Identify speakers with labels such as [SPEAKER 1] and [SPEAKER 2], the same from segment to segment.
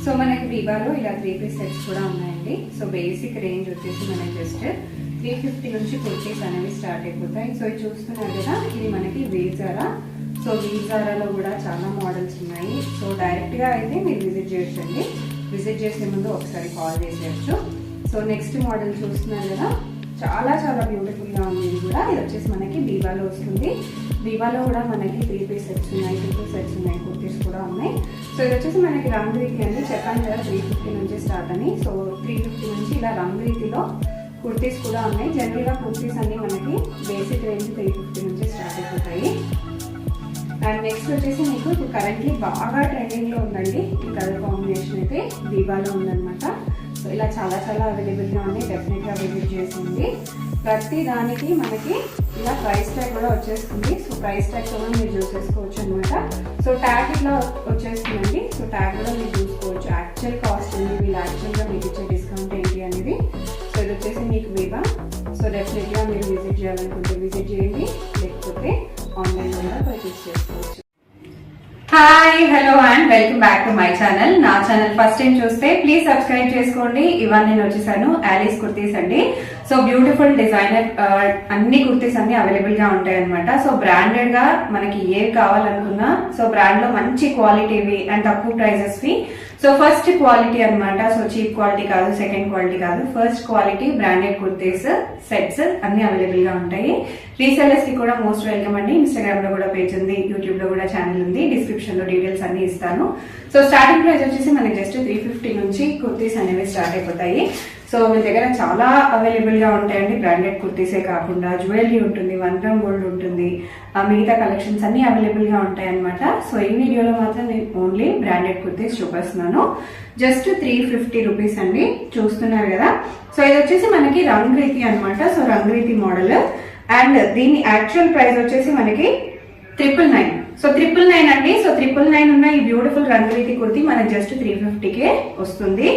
[SPEAKER 1] So మనకి బీబాలో ఇలా 3 piece sets కూడా ఉన్నాయండి. సో బేసిక్ రేంజ్ వచ్చేసి మనకి జస్ట్ 350 నుంచి కుర్తీస్ అనేవి స్టార్ట్ అయిపోతాయి. సో ఇది చూస్తున్నారు కదా, ఇది మనకి వీజారా. సో వీజారాలో కూడా చాలా మోడల్స్ ఉన్నాయి. సో డైరెక్ట్గా అయితే మీరు విజిట్ చేయొచ్చండి. విజిట్ చేసే ముందు ఒకసారి కాల్ చేసేయచ్చు. సో నెక్స్ట్ మోడల్ చూస్తున్నారు కదా, చాలా చాలా బ్యూటిఫుల్గా ఉంది. ఇది కూడా ఇది వచ్చేసి మనకి బీబాలో వస్తుంది. బీబాలో కూడా మనకి 3 పీస్ సెట్స్ ఉన్నాయి, 2 పీస్ సెట్స్ ఉన్నాయి, కుర్తీస్ కూడా ఉన్నాయి. సో ఇది వచ్చేసి మనకి రంగు రీతి అండి. చెప్పాను కదా 350 నుంచి స్టార్ట్ అని. సో 350 నుంచి ఇలా రంగు రీతిలో కుర్తీస్ కూడా ఉన్నాయి. జనరల్గా కుర్తీస్ అన్ని మనకి బేసిక్ రేంజ్ 350 నుంచి స్టార్ట్ అయిపోతాయి. అండ్ నెక్స్ట్ వచ్చేసి మీకు ఇప్పుడు కరెంట్లీ బాగా ట్రెండింగ్లో ఉందండి ఈ కలర్ కాంబినేషన్ అయితే బీబాలో ఉందన్నమాట. సో ఇలా చాలా చాలా అవైలబుల్గా ఉన్నాయి. డెఫినెట్గా విజిట్ చేసింది. ప్రతి దానికి మనకి ఇలా ప్రైస్ ట్యాగ్ కూడా వచ్చేస్తుంది. సో ప్రైస్ ట్యాగ్ కూడా మీరు చూసేసుకోవచ్చు అనమాట. సో ట్యాగ్ ఇట్లా వచ్చేస్తుందండి. సో ట్యాగ్ కూడా మీరు చూసుకోవచ్చు. యాక్చువల్ కాస్ట్ ఏంటి, వీళ్ళు యాక్చువల్గా మీకు ఇచ్చే డిస్కౌంట్ ఏంటి అనేది. సో ఇది వచ్చేసి మీకు బీబా. సో డెఫినెట్గా మీరు విజిట్ చేయాలనుకుంటే విజిట్ చేయండి, లేకపోతే ఆన్లైన్ కూడా పర్చేస్ చేసుకోవచ్చు. Hi, hello and welcome back to my channel. నా ఛానల్ ఫస్ట్ టైం చూస్తే ప్లీజ్ సబ్స్క్రైబ్ చేసుకోండి. ఇవాళ నేను వచ్చేసాను ఆలీస్ కుర్తీస్ అండి. సో బ్యూటిఫుల్ డిజైనర్ అన్ని కుర్తీస్ అన్ని అవైలబుల్ గా ఉంటాయి అనమాట. సో బ్రాండెడ్ గా మనకి ఏవి కావాలనుకున్నా, సో బ్రాండ్ లో మంచి క్వాలిటీవి అండ్ తక్కువ ప్రైజెస్ వి. సో ఫస్ట్ క్వాలిటీ అనమాట. సో చీప్ క్వాలిటీ కాదు, సెకండ్ క్వాలిటీ కాదు, first quality branded kurtis sets అన్ని అవైలబుల్ గా ఉంటాయి. రీసెల్లర్స్ కి కూడా మోస్ట్ వెల్కమ్ అండి. ఇన్స్టాగ్రామ్ లో కూడా పేజ్ ఉంది, యూట్యూబ్ లో కూడా ఛానల్ ఉంది. డిస్క్రిప్షన్ లో డీటెయిల్స్ అన్ని ఇస్తాను. సో స్టార్టింగ్ ప్రైస్ వచ్చేసి మనకి జస్ట్ 350 నుంచి కుర్తీస్ అనేవి స్టార్ట్ అయిపోతాయి. సో మీ దగ్గర చాలా అవైలబుల్ గా ఉంటాయండి. బ్రాండెడ్ కుర్తీసే కాకుండా జ్యువెలరీ ఉంటుంది, 1 గ్రామ్ గోల్డ్ ఉంటుంది, మిగతా కలెక్షన్స్ అన్ని అవైలబుల్ గా ఉంటాయి అనమాట. సో ఈ వీడియోలో మాత్రం నేను ఓన్లీ బ్రాండెడ్ కుర్తీస్ చూపిస్తున్నాను. జస్ట్ 350 రూపీస్ అండి. చూస్తున్నారు కదా. సో ఇది వచ్చేసి మనకి రంగ్ రీతి అనమాట. సో రంగ్ రీతి మోడల్. అండ్ దీని యాక్చువల్ ప్రైస్ వచ్చేసి మనకి 999. సో 999 అండి. సో 999 ఉన్న ఈ బ్యూటిఫుల్ రంగురీతి కుర్తి మనకి జస్ట్ 350కే వస్తుంది.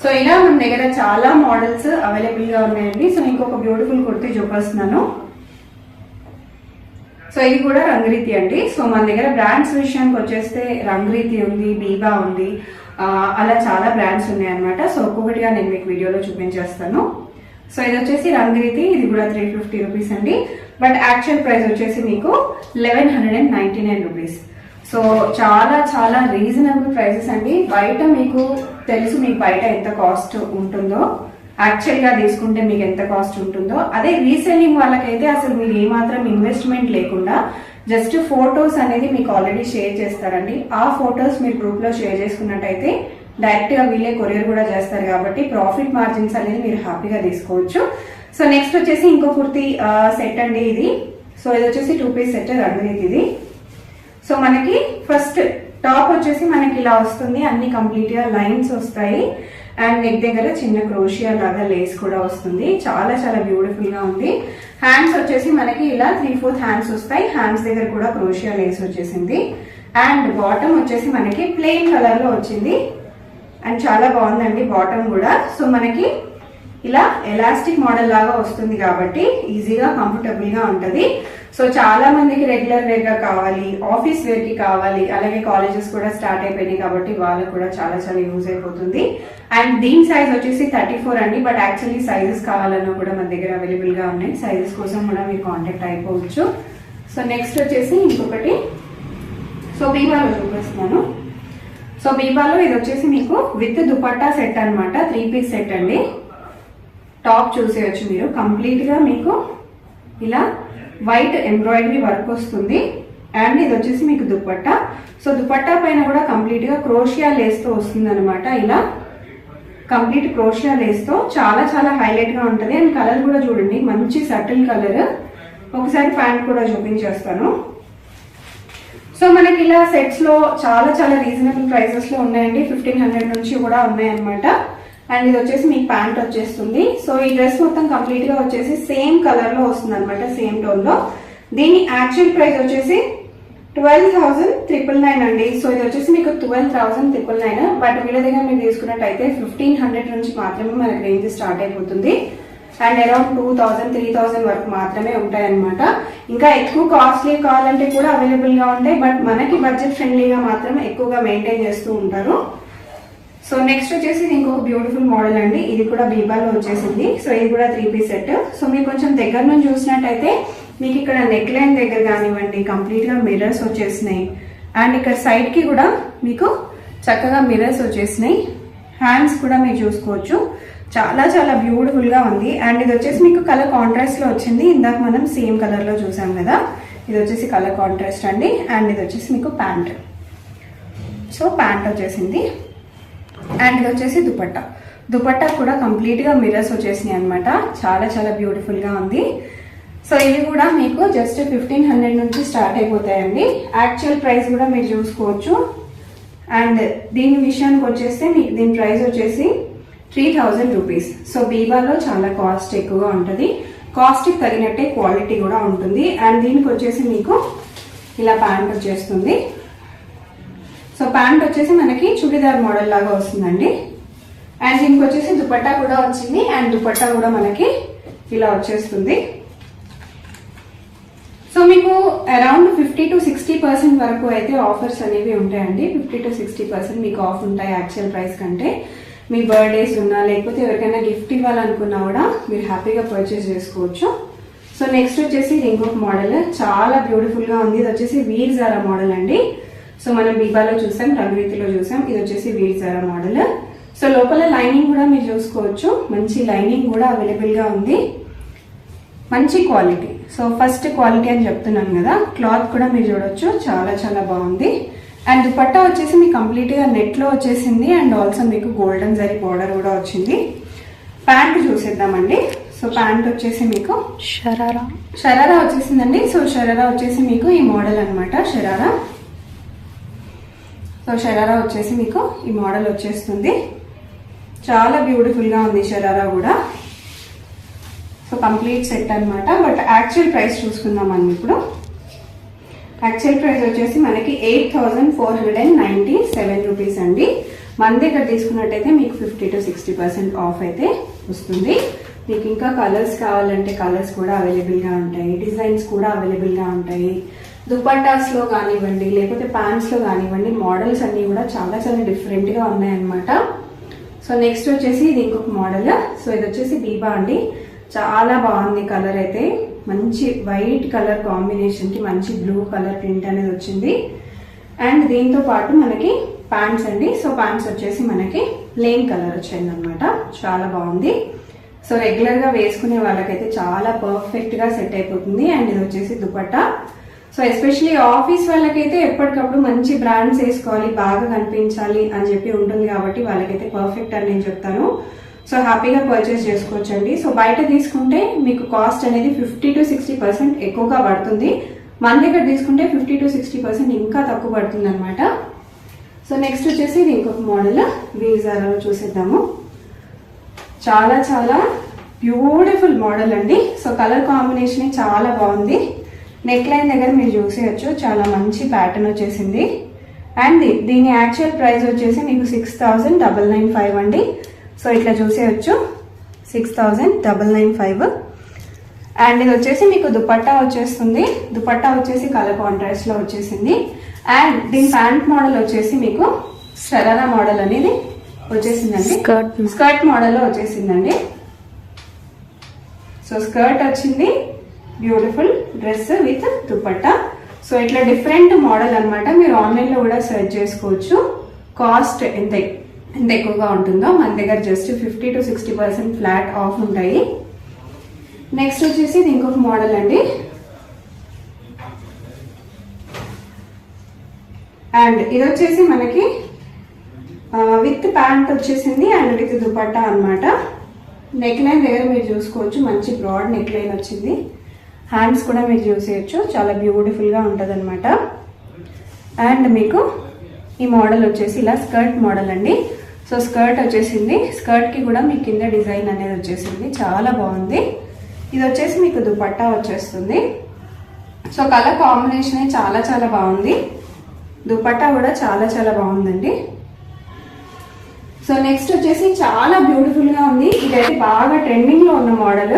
[SPEAKER 1] సో ఇలా మన దగ్గర చాలా మోడల్స్ అవైలబుల్ గా ఉన్నాయండి. సో ఇంకొక బ్యూటిఫుల్ కుర్తి చూపిస్తున్నాను. సో ఇది కూడా రంగురీతి అండి. సో మన దగ్గర బ్రాండ్స్ విషయానికి వచ్చేస్తే రంగురీతి ఉంది, బీబా ఉంది, అలా చాలా బ్రాండ్స్ ఉన్నాయి అనమాట. సో ఒక్కొక్కటిగా నేను మీకు వీడియోలో చూపించేస్తాను. సో ఇది వచ్చేసి రంగురీతి, ఇది కూడా 350 రూపీస్ అండి. బట్ యాక్చువల్ ప్రైస్ వచ్చేసి మీకు 1199 రూపీస్. సో చాలా చాలా రీజనబుల్ ప్రైసెస్ అండి. బయట మీకు తెలుసు, మీకు బయట ఎంత కాస్ట్ ఉంటుందో, యాక్చువల్ గా తీసుకుంటే మీకు ఎంత కాస్ట్ ఉంటుందో. అదే రీసెల్లింగ్ వాళ్ళకైతే అసలు మీరు ఏమాత్రం ఇన్వెస్ట్మెంట్ లేకుండా జస్ట్ ఫొటోస్ అనేది మీకు ఆల్రెడీ షేర్ చేస్తారండి. ఆ ఫొటోస్ మీరు గ్రూప్ లో షేర్ చేసుకున్నట్టయితే డైరెక్ట్ గా వీళ్ళే కొరియర్ కూడా చేస్తారు కాబట్టి ప్రాఫిట్ మార్జిన్స్ అనేది మీరు హ్యాపీగా తీసుకోవచ్చు. సో నెక్స్ట్ వచ్చేసి ఇంకో కుర్తి సెట్ అండి ఇది. సో ఇది వచ్చేసి 2 పీస్ సెట్ రంగురీతి ఇది. సో మనకి ఫస్ట్ టాప్ వచ్చేసి మనకి ఇలా వస్తుంది, అన్ని కంప్లీట్ గా లైన్స్ వస్తాయి. అండ్ నెక్ దగ్గర చిన్న క్రోషియా లాగా లేస్ కూడా వస్తుంది. చాలా చాలా బ్యూటిఫుల్ గా ఉంది. హ్యాండ్స్ వచ్చేసి మనకి ఇలా 3/4 హ్యాండ్స్ వస్తాయి. హ్యాండ్స్ దగ్గర కూడా క్రోషియా లేస్ వచ్చేసింది. అండ్ బాటమ్ వచ్చేసి మనకి ప్లెయిన్ కలర్ లో వచ్చింది. అండ్ చాలా బాగుందండి బాటమ్ కూడా. సో మనకి ఇలా ఎలాస్టిక్ మోడల్ లాగా వస్తుంది కాబట్టి ఈజీగా కంఫర్టబుల్ గా ఉంటది. సో చాలా మందికి రెగ్యులర్ వేర్ గా కావాలి, ఆఫీస్ వేర్ కి కావాలి, అలాగే కాలేజెస్ కూడా స్టార్ట్ అయిపోయినాయి కాబట్టి వాళ్ళకి కూడా చాలా చాలా యూజ్ అయిపోతుంది. అండ్ దీని సైజ్ వచ్చేసి 34 అండి. బట్ యాక్చువల్లీ సైజెస్ కావాలన్నా కూడా మన దగ్గర అవైలబుల్ గా ఉన్నాయి. సైజెస్ కోసం కూడా మీరు కాంటాక్ట్ అయిపోవచ్చు. సో నెక్స్ట్ వచ్చేసి ఇంకొకటి, సో బీబాలో చూపిస్తున్నాను. సో బీబాలో ఇది వచ్చేసి మీకు విత్ దుపట్టా సెట్ అనమాట. 3 పీస్ సెట్ అండి. టాప్ చూసేయచ్చు మీరు. కంప్లీట్ గా మీకు ఇలా వైట్ ఎంబ్రాయిడరీ వర్క్ వస్తుంది. అండ్ ఇది వచ్చేసి మీకు దుపట్టా. సో దుపట్టా పైన కూడా కంప్లీట్ గా క్రోషియా లేస్ తో వస్తుంది అనమాట. ఇలా కంప్లీట్ క్రోషియా లేస్ తో చాలా చాలా హైలైట్ గా ఉంటది. అండ్ కలర్ కూడా చూడండి, మంచి సటిల్ కలర్. ఒకసారి ప్యాంట్ కూడా చూపించేస్తాను. సో మనకి ఇలా సెట్స్ లో చాలా చాలా రీజనబుల్ ప్రైసెస్ లో ఉన్నాయండి. 1500 నుంచి కూడా ఉన్నాయన్నమాట. అండ్ ఇది వచ్చేసి మీకు ప్యాంట్ వచ్చేస్తుంది. సో ఈ డ్రెస్ మొత్తం కంప్లీట్ గా వచ్చేసి సేమ్ కలర్ లో వస్తుంది అనమాట, సేమ్ టోన్ లో. దీని యాక్చువల్ ప్రైస్ వచ్చేసి 12,999 అండి. సో ఇది వచ్చేసి మీకు 12,999. బట్ వీళ్ళ దగ్గర మీరు తీసుకున్నట్టయితే 1500 నుంచి మాత్రమే మనకి రేంజ్ స్టార్ట్ అయిపోతుంది. అండ్ అరౌండ్ 2,000, 3,000 వరకు మాత్రమే ఉంటాయి అనమాట. ఇంకా ఎక్కువ కాస్ట్లీ కావాలంటే కూడా అవైలబుల్ గా ఉంటాయి. బట్ మనకి బడ్జెట్ ఫ్రెండ్లీగా మాత్రం ఎక్కువగా మెయింటైన్ చేస్తూ ఉంటారు. సో నెక్స్ట్ వచ్చేసి ఇంకొక బ్యూటిఫుల్ మోడల్ అండి. ఇది కూడా బీబాలో వచ్చేసింది. సో ఇది కూడా 3 పీస్ సెట్. సో మీరు కొంచెం దగ్గర నుంచి చూసినట్టయితే మీకు ఇక్కడ నెక్ లైన్ దగ్గర కానివ్వండి కంప్లీట్ గా మిర్రర్స్ వచ్చేసినాయి. అండ్ ఇక్కడ సైడ్ కి కూడా మీకు చక్కగా మిర్రర్స్ వచ్చేసినాయి. హ్యాండ్స్ కూడా మీరు చూసుకోవచ్చు, చాలా చాలా బ్యూటిఫుల్ గా ఉంది. అండ్ ఇది వచ్చేసి మీకు కలర్ కాంట్రాస్ట్ లో వచ్చింది. ఇందాక మనం సేమ్ కలర్ లో చూసాం కదా, ఇది వచ్చేసి కలర్ కాంట్రాస్ట్ అండి. అండ్ ఇది వచ్చేసి మీకు ప్యాంట్. సో ప్యాంట్ వచ్చేసింది. అండ్ ఇది వచ్చేసి దుపట్టా కూడా కంప్లీట్ గా మిర్రర్స్ వచ్చేసినాయి అనమాట. చాలా చాలా బ్యూటిఫుల్ గా ఉంది. సో ఇవి కూడా మీకు జస్ట్ 1500 నుంచి స్టార్ట్ అయిపోతాయండి. యాక్చువల్ ప్రైస్ కూడా మీరు చూసుకోవచ్చు. అండ్ దీని విషయానికి వచ్చేస్తే మీకు దీని ప్రైస్ వచ్చేసి 3000 రూపీస్. సో బీబాలో చాలా కాస్ట్ ఎక్కువగా ఉంటుంది. కాస్ట్కి తగినట్టే క్వాలిటీ కూడా ఉంటుంది. అండ్ దీనికి వచ్చేసి మీకు ఇలా ప్యాంట్ వచ్చేస్తుంది. సో ప్యాంట్ వచ్చేసి మనకి చుడిదార్ మోడల్ లాగా వస్తుందండి. అండ్ దీనికి వచ్చేసి దుపట్టా కూడా వచ్చింది. అండ్ దుపట్టా కూడా మనకి ఇలా వచ్చేస్తుంది. సో మీకు అరౌండ్ 50 to 60% వరకు అయితే ఆఫర్స్ అనేవి ఉంటాయండి. 50 to 60% మీకు ఆఫ్ ఉంటాయి యాక్చువల్ ప్రైస్ కంటే. మీ బర్త్డేస్ ఉన్నా లేకపోతే ఎవరికైనా గిఫ్ట్ ఇవ్వాలనుకున్నా కూడా మీరు హ్యాపీగా పర్చేస్ చేసుకోవచ్చు. సో నెక్స్ట్ వచ్చేసి ఇంకొక మోడల్ చాలా బ్యూటిఫుల్ గా ఉంది. ఇది వచ్చేసి వీర్ జారా మోడల్ అండి. సో మనం బీబాలో చూసాం, రంగురీతిలో చూసాం. ఇది వచ్చేసి వీర్ జారా మోడల్. సో లోపల లైనింగ్ కూడా మీరు చూసుకోవచ్చు, మంచి లైనింగ్ కూడా అవైలబుల్ గా ఉంది. మంచి క్వాలిటీ. సో ఫస్ట్ క్వాలిటీ అని చెప్తున్నాను కదా, క్లాత్ కూడా మీరు చూడొచ్చు, చాలా చాలా బాగుంది. అండ్ దుపట్టా వచ్చేసి మీకు కంప్లీట్ గా నెట్ లో వచ్చేసింది. అండ్ ఆల్సో మీకు గోల్డెన్ జరీ బోర్డర్ కూడా వచ్చింది. ప్యాంట్ చూసేద్దామండి. సో ప్యాంట్ వచ్చేసి మీకు షరారా వచ్చేసిందండి. సో షరారా వచ్చేసి మీకు ఈ మోడల్ అనమాట. షరారా. సో షరారా వచ్చేసి మీకు ఈ మోడల్ వచ్చేస్తుంది. చాలా బ్యూటిఫుల్ గా ఉంది షరారా కూడా. సో కంప్లీట్ సెట్ అనమాట. బట్ యాక్చువల్ ప్రైస్ చూసుకుందాం మనం ఇప్పుడు. యాక్చువల్ ప్రైస్ వచ్చేసి మనకి 8497 రూపీస్ అండి. మన దగ్గర తీసుకున్నట్టయితే మీకు 50 to 60% ఆఫ్ అయితే వస్తుంది. మీకు ఇంకా కలర్స్ కావాలంటే కలర్స్ కూడా అవైలబుల్ గా ఉంటాయి. డిజైన్స్ కూడా అవైలబుల్ గా ఉంటాయి. దుపట్టాస్ లో కానివ్వండి లేకపోతే ప్యాంట్స్ లో కానివ్వండి మోడల్స్ అన్ని కూడా చాలా చాలా డిఫరెంట్ గా ఉన్నాయన్నమాట. సో నెక్స్ట్ వచ్చేసి ఇది ఇంకొక మోడల్. సో ఇది వచ్చేసి బీబా అండి. చాలా బాగుంది కలర్ అయితే. మంచి వైట్ కలర్ కాంబినేషన్ కి మంచి బ్లూ కలర్ ప్రింట్ అనేది వచ్చింది. అండ్ దీంతో పాటు మనకి ప్యాంట్స్ అండి. సో ప్యాంట్స్ వచ్చేసి మనకి ప్లెయిన్ కలర్ వచ్చింది అనమాట. చాలా బాగుంది. సో రెగ్యులర్ గా వేసుకునే వాళ్ళకైతే చాలా పర్ఫెక్ట్ గా సెట్ అయిపోతుంది. అండ్ ఇది వచ్చేసి దుపట్టా. సో ఎస్పెషలీ ఆఫీస్ వాళ్ళకైతే ఎప్పటికప్పుడు మంచి బ్రాండ్స్ వేసుకోవాలి, బాగా కనిపించాలి అని చెప్పి ఉంటుంది కాబట్టి వాళ్ళకైతే పర్ఫెక్ట్ అని నేను చెప్తాను. సో హ్యాపీగా పర్చేస్ చేసుకోవచ్చండి. సో బయట తీసుకుంటే మీకు కాస్ట్ అనేది 50 to 60% ఎక్కువగా పడుతుంది. మన దగ్గర తీసుకుంటే 50 to 60% ఇంకా తక్కువ పడుతుంది అనమాట. సో నెక్స్ట్ వచ్చేసి ఇది ఇంకొక మోడల్ వీర్ జారాలో చూసేద్దాము. చాలా చాలా బ్యూటిఫుల్ మోడల్ అండి. సో కలర్ కాంబినేషన్ చాలా బాగుంది. నెక్ లైన్ దగ్గర మీరు చూసేయచ్చు, చాలా మంచి ప్యాటర్న్ వచ్చేసింది. అండ్ దీని యాక్చువల్ ప్రైస్ వచ్చేసి మీకు 6995 అండి. సో ఇట్లా చూసేయచ్చు 6995. అండ్ ఇది వచ్చేసి మీకు దుపట్టా వచ్చేస్తుంది. దుపట్టా వచ్చేసి కలర్ కాంట్రాస్ట్ లో వచ్చేసింది. అండ్ దీని ప్యాంట్ మోడల్ వచ్చేసి మీకు షరారా మోడల్ అనేది వచ్చేసిందండి. స్కర్ట్ మోడల్ లో వచ్చేసిందండి. సో స్కర్ట్ వచ్చింది, beautiful dress with dupatta. So ఇట్లా డిఫరెంట్ మోడల్ అనమాట. మీరు ఆన్లైన్ లో కూడా సెర్చ్ చేసుకోవచ్చు. కాస్ట్ ఎంత ఎక్కువగా ఉంటుందో మన దగ్గర జస్ట్ 50 to 60% ఫ్లాట్ ఆఫ్ ఉంటాయి. నెక్స్ట్ వచ్చేసి ఇది ఇంకొక మోడల్ అండి. అండ్ ఇది వచ్చేసి మనకి విత్ ప్యాంట్ వచ్చేసింది అండ్ విత్ దుపట్టా అనమాట. నెక్ లైన్ దగ్గర మీరు చూసుకోవచ్చు, మంచి బ్రాడ్ నెక్ లైన్ వచ్చింది. హ్యాండ్స్ కూడా మీరు చూసేయచ్చు, చాలా బ్యూటిఫుల్ గా ఉంటది అనమాట. అండ్ మీకు ఈ మోడల్ వచ్చేసి ఇలా స్కర్ట్ మోడల్ అండి. సో స్కర్ట్ వచ్చేసింది. స్కర్ట్ కి కూడా మీకు కింద డిజైన్ అనేది వచ్చేసింది, చాలా బాగుంది. ఇది వచ్చేసి మీకు దుపట్టా వచ్చేస్తుంది. సో కలర్ కాంబినేషన్ చాలా చాలా బాగుంది. దుపట్టా కూడా చాలా చాలా బాగుందండి. సో నెక్స్ట్ వచ్చేసి చాలా బ్యూటిఫుల్ గా ఉంది. ఇదైతే బాగా ట్రెండింగ్ లో ఉన్న మోడల్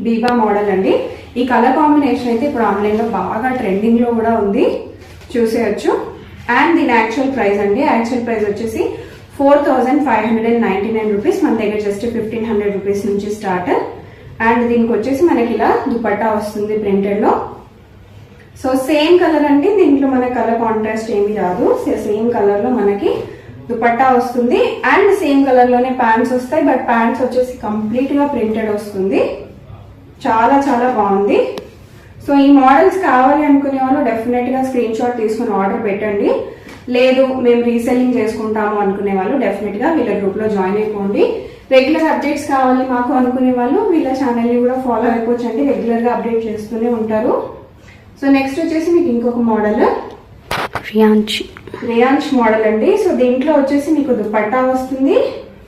[SPEAKER 1] బీబా మోడల్ అండి. ఈ కలర్ కాంబినేషన్ అయితే ఇప్పుడు ఆన్లైన్ లో బాగా ట్రెండింగ్ లో కూడా ఉంది, చూసేయచ్చు. అండ్ దీని యాక్చువల్ ప్రైస్ అండి, యాక్చువల్ ప్రైస్ వచ్చేసి 4599 రూపీస్. మన దగ్గర జస్ట్ 1500 రూపీస్ నుంచి స్టార్ట్. అండ్ దీనికి వచ్చేసి మనకి ఇలా దుపట్టా వస్తుంది ప్రింటెడ్ లో. సో సేమ్ కలర్ అండి, దీంట్లో మన కలర్ కాంట్రాస్ట్ ఏమి రాదు. సేమ్ కలర్ లో మనకి దుపట్టా వస్తుంది అండ్ సేమ్ కలర్ లోనే ప్యాంట్స్ వస్తాయి. బట్ ప్యాంట్స్ వచ్చేసి కంప్లీట్ గా ప్రింటెడ్ వస్తుంది. చాలా చాలా బాగుంది. సో ఈ మోడల్స్ కావాలి అనుకునే వాళ్ళు డెఫినెట్ గా స్క్రీన్ షాట్ తీసుకుని ఆర్డర్ పెట్టండి. లేదు మేము రీసెల్లింగ్ చేసుకుంటాము అనుకునే వాళ్ళు డెఫినెట్ గా వీళ్ళ గ్రూప్ లో జాయిన్ అయిపోండి. రెగ్యులర్ అప్డేట్స్ కావాలి మాకు అనుకునే వాళ్ళు వీళ్ళ ఛానల్ ని కూడా ఫాలో అయిపోవచ్చండి. రెగ్యులర్ గా అప్డేట్ చేస్తూనే ఉంటారు. సో నెక్స్ట్ వచ్చేసి మీకు ఇంకొక మోడల్ రియాన్స్ మోడల్ అండి. సో దీంట్లో వచ్చేసి మీకు దుపట్టా వస్తుంది,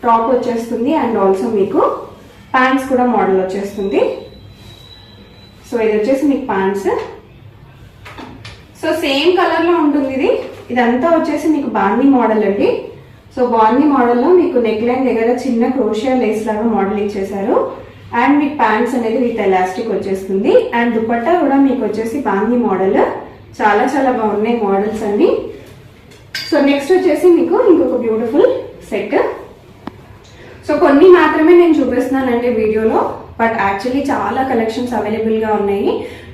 [SPEAKER 1] టాప్ వచ్చేస్తుంది అండ్ ఆల్సో మీకు ప్యాంట్స్ కూడా మోడల్ వచ్చేస్తుంది. సో ఇది వచ్చేసి మీకు ప్యాంట్స్. సో సేమ్ కలర్ లో ఉంటుంది. ఇదంతా వచ్చేసి మీకు బాందీ మోడల్ అండి. సో బాందీ మోడల్లో మీకు నెక్ లైన్ దగ్గర చిన్న క్రోషియా లేస్ లాగా మోడల్ ఇచ్చేసారు. అండ్ మీకు ప్యాంట్స్ అనేది విత్ ఎలాస్టిక్ వచ్చేస్తుంది. అండ్ దుపట్టా కూడా మీకు వచ్చేసి బాందీ మోడల్. చాలా చాలా బాగున్నాయి మోడల్స్ అన్ని. సో నెక్స్ట్ వచ్చేసి మీకు ఇంకొక బ్యూటిఫుల్ సెట్. సో కొన్ని మాత్రమే నేను చూపిస్తున్నానండి వీడియోలో. బట్ యాక్చువల్లీ చాలా కలెక్షన్స్ అవైలబుల్ గా ఉన్నాయి.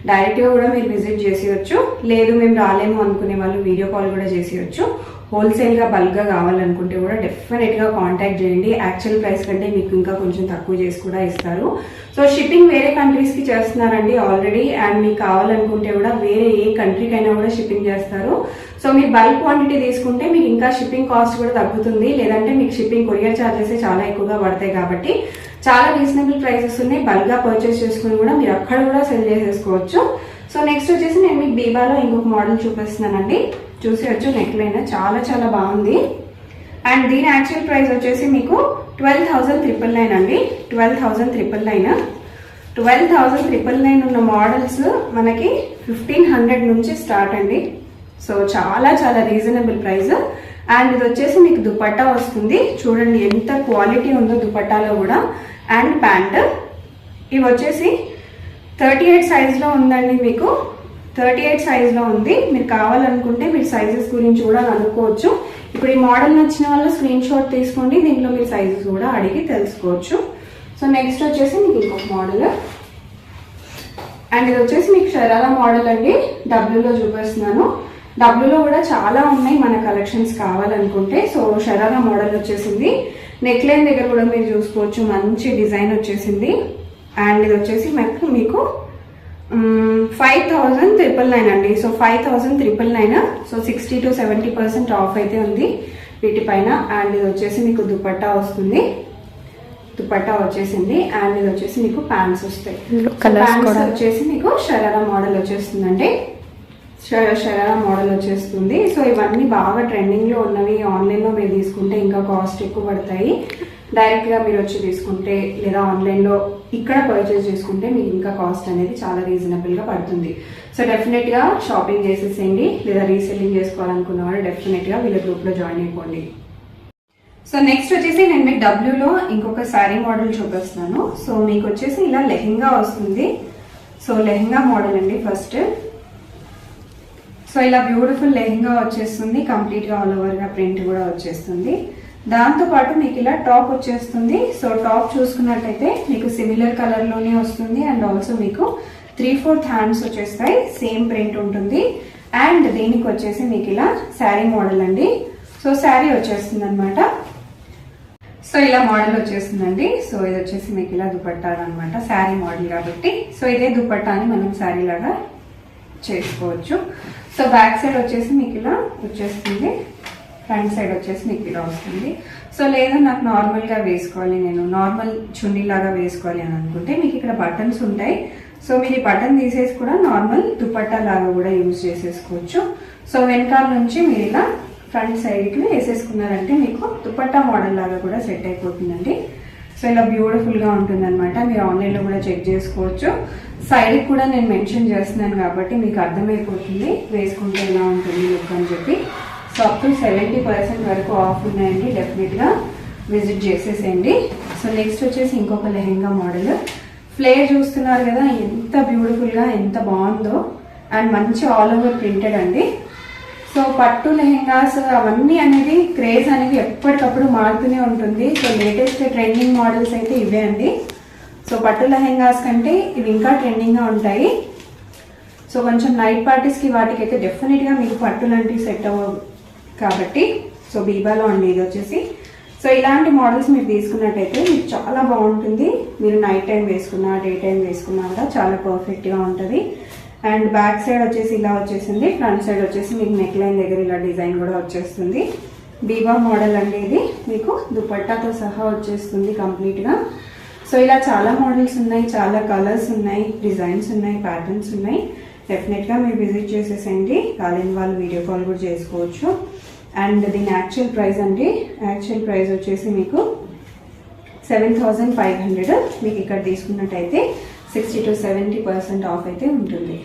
[SPEAKER 1] డైరెక్ట్ గా కూడా మీరు విజిట్ చేసేయచ్చు. లేదు మేము రాలేము అనుకునే వాళ్ళు వీడియో కాల్ కూడా చేసేయచ్చు. హోల్సేల్ గా బల్క్ గా కావాలనుకుంటే కూడా డెఫినెట్ గా కాంటాక్ట్ చేయండి. యాక్చువల్ ప్రైస్ కంటే మీకు ఇంకా కొంచెం తక్కువ చేసి కూడా ఇస్తారు. సో షిప్పింగ్ వేరే కంట్రీస్ కి చేస్తున్నారండి ఆల్రెడీ. అండ్ మీకు కావాలనుకుంటే కూడా వేరే ఏ కంట్రీకైనా కూడా షిప్పింగ్ చేస్తారు. సో మీరు బల్క్ క్వాంటిటీ తీసుకుంటే మీకు ఇంకా షిప్పింగ్ కాస్ట్ కూడా తగ్గుతుంది. లేదంటే మీకు షిప్పింగ్ కొరియర్ చార్జెస్ చాలా ఎక్కువగా పడతాయి. కాబట్టి చాలా రీజనబుల్ ప్రైసెస్ ఉన్నాయి. బల్క్ గా పర్చేస్ చేసుకుని కూడా మీరు అక్కడ కూడా సెల్ చేసేసుకోవచ్చు. సో నెక్స్ట్ వచ్చేసి నేను మీకు బీబాలో ఇంకొక మోడల్ చూపిస్తున్నానండి. చూసేయచ్చు. నెక్ లైన్ చాలా చాలా బాగుంది. అండ్ దీని యాక్చువల్ ప్రైస్ వచ్చేసి మీకు 12,999 అండి. 12,999. 12,999 ఉన్న మోడల్స్ మనకి 1500 నుంచి స్టార్ట్ అండి. సో చాలా చాలా రీజనబుల్ ప్రైస్. అండ్ ఇది వచ్చేసి మీకు దుపట్టా వస్తుంది. చూడండి ఎంత క్వాలిటీ ఉందో దుపట్టాలో కూడా. అండ్ ప్యాంట్ ఇవి వచ్చేసి 38 సైజ్ లో ఉందండి. మీకు 38 సైజ్ లో ఉంది. మీరు కావాలనుకుంటే మీరు సైజెస్ గురించి కూడా అనుకోవచ్చు. ఇప్పుడు ఈ మోడల్ నచ్చిన వాళ్ళు స్క్రీన్ షాట్ తీసుకోండి. దీంట్లో మీరు సైజెస్ కూడా అడిగి తెలుసుకోవచ్చు. సో నెక్స్ట్ వచ్చేసి మీకు ఇంకొక మోడల్. అండ్ ఇది వచ్చేసి మీకు షరారా మోడల్ అండి. డబ్ల్యూలో చూపిస్తున్నాను. డబ్ల్యూలో కూడా చాలా ఉన్నాయి మన కలెక్షన్స్ కావాలనుకుంటే. సో షరారా మోడల్ వచ్చేసింది. నెక్ లైన్ దగ్గర కూడా మీరు చూసుకోవచ్చు. మంచి డిజైన్ వచ్చేసింది. అండ్ ఇది వచ్చేసి మీకు 5,999 అండి. సో 5,999. సో 60 to 70% ఆఫ్ అయితే ఉంది వీటిపైన. అండ్ ఇది వచ్చేసి మీకు దుపట్టా వస్తుంది. దుపట్టా వచ్చేసింది. అండ్ ఇది వచ్చేసి మీకు ప్యాంట్స్ వస్తాయి. ప్యాంట్స్ వచ్చేసి మీకు షరారా మోడల్ వచ్చేస్తుందండి. షరారా మోడల్ వచ్చేస్తుంది. సో ఇవన్నీ బాగా ట్రెండింగ్ లో ఉన్నవి. ఆన్లైన్ లో మీరు తీసుకుంటే ఇంకా కాస్ట్ ఎక్కువ పడతాయి. డైరెక్ట్ గా మీరు వచ్చి తీసుకుంటే లేదా ఆన్లైన్ లో ఇక్కడ పర్చేస్ చేసుకుంటే మీకు ఇంకా కాస్ట్ అనేది చాలా రీజనబుల్ గా పడుతుంది. సో డెఫినెట్ గా షాపింగ్ చేసేసేయండి. లేదా రీసెల్లింగ్ చేసుకోవాలనుకున్న వాళ్ళు డెఫినెట్ గా వీళ్ళ గ్రూప్ లో జాయిన్ అయిపోండి. సో నెక్స్ట్ వచ్చేసి నేను మీకు డబ్ల్యూలో ఇంకొక శారీ మోడల్ చూపిస్తున్నాను. సో మీకు వచ్చేసి ఇలా లెహెంగా వస్తుంది. సో లెహెంగా మోడల్ అండి ఫస్ట్. సో ఇలా బ్యూటిఫుల్ లెహెంగా వచ్చేస్తుంది. కంప్లీట్ గా ఆల్ ఓవర్ గా ప్రింట్ కూడా వచ్చేస్తుంది. దాంతో పాటు మీకు ఇలా టాప్ వచ్చేస్తుంది. సో టాప్ చూసుకున్నట్టయితే మీకు సిమిలర్ కలర్ లోనే వస్తుంది. అండ్ ఆల్సో మీకు 3/4 హ్యాండ్స్ వచ్చేస్తాయి. సేమ్ ప్రింట్ ఉంటుంది. అండ్ దీనికి వచ్చేసి మీకు ఇలా శారీ మోడల్ అండి. సో శారీ వచ్చేస్తుంది అనమాట. సో ఇలా మోడల్ వచ్చేస్తుందండి. సో ఇది వచ్చేసి మీకు ఇలా దుపట్టా అనమాట. శారీ మోడల్ కాబట్టి సో ఇదే దుపట్టాని మనం శారీ లాగా చేసుకోవచ్చు. సో బ్యాక్ సైడ్ వచ్చేసి మీకు ఇలా వచ్చేస్తుంది. ఫ్రంట్ సైడ్ వచ్చేసి మీకు ఇలా వస్తుంది. సో లేదా నాకు నార్మల్ గా వేసుకోవాలి, నేను నార్మల్ చున్నీ లాగా వేసుకోవాలి అని అనుకుంటే మీకు ఇక్కడ బటన్స్ ఉంటాయి. సో మీరు ఈ బటన్ తీసేసి కూడా నార్మల్ దుపట్టా లాగా కూడా యూజ్ చేసేసుకోవచ్చు. సో వెనకాల నుంచి మీరు ఇలా ఫ్రంట్ సైడ్ కి వేసేసుకున్నారంటే మీకు దుపట్టా మోడల్ లాగా కూడా సెట్ అయిపోతుందండి. సో ఇలా బ్యూటిఫుల్ గా ఉంటుంది అనమాట. మీరు ఆన్లైన్ లో కూడా చెక్ చేసుకోవచ్చు. సైడ్ కూడా నేను మెన్షన్ చేస్తున్నాను కాబట్టి మీకు అర్థమైపోతుంది వేసుకుంటే ఎలా ఉంటుంది లుక్ అని చెప్పి. సో అప్ టు 70% వరకు ఆఫ్ ఉన్నాయండి. డెఫినెట్ గా విజిట్ చేసేసేయండి. సో నెక్స్ట్ వచ్చేసి ఇంకొక లెహెంగా మోడల్. ఫ్లేర్ చూస్తున్నారు కదా ఎంత బ్యూటిఫుల్ గా ఎంత బాగుందో. అండ్ మంచి ఆల్ ఓవర్ ప్రింటెడ్ అండి. సో పట్టు లెహెంగాస్ అవన్నీ అనేది క్రేజ్ అనేది ఎప్పటికప్పుడు మారుతూనే ఉంటుంది. సో లేటెస్ట్ ట్రెండింగ్ మోడల్స్ అయితే ఇవే అండి. సో పట్టు లెహెంగాస్ కంటే ఇవి ఇంకా ట్రెండింగ్గా ఉంటాయి. సో కొంచెం నైట్ పార్టీస్కి వాటికి అయితే డెఫినెట్గా మీకు పట్టు లాంటివి సెట్ అవ్వవు కాబట్టి సో బీబాలో అండి ఇది వచ్చేసి. సో ఇలాంటి మోడల్స్ మీరు తీసుకున్నట్టయితే మీకు చాలా బాగుంటుంది. మీరు నైట్ టైం వేసుకున్నా డే టైం వేసుకున్నా కూడా చాలా పర్ఫెక్ట్గా ఉంటుంది. అండ్ బ్యాక్ సైడ్ వచ్చేసి ఇలా వచ్చేసింది, ఫ్రంట్ సైడ్ వచ్చేసి మీకు నెక్ లైన్ దగ్గర ఇలా డిజైన్ కూడా వచ్చేస్తుంది. బీబా మోడల్ అండి ఇది, మీకు దుపట్టాతో సహా వచ్చేస్తుంది కంప్లీట్గా. సో ఇలా చాలా మోడల్స్ ఉన్నాయి, చాలా కలర్స్ ఉన్నాయి, డిజైన్స్ ఉన్నాయి, ప్యాటర్న్స్ ఉన్నాయి. డెఫినెట్గా మీరు విజిట్ చేసేసేయండి. కాలేని వాళ్ళు వీడియో కాల్ కూడా చేసుకోవచ్చు. అండ్ దీని యాక్చువల్ ప్రైస్ అండి, యాక్చువల్ ప్రైస్ వచ్చేసి మీకు 7,500. మీకు ఇక్కడ తీసుకున్నట్టయితే 60 to 70% ఆఫ్ అయితే ఉంటుంది.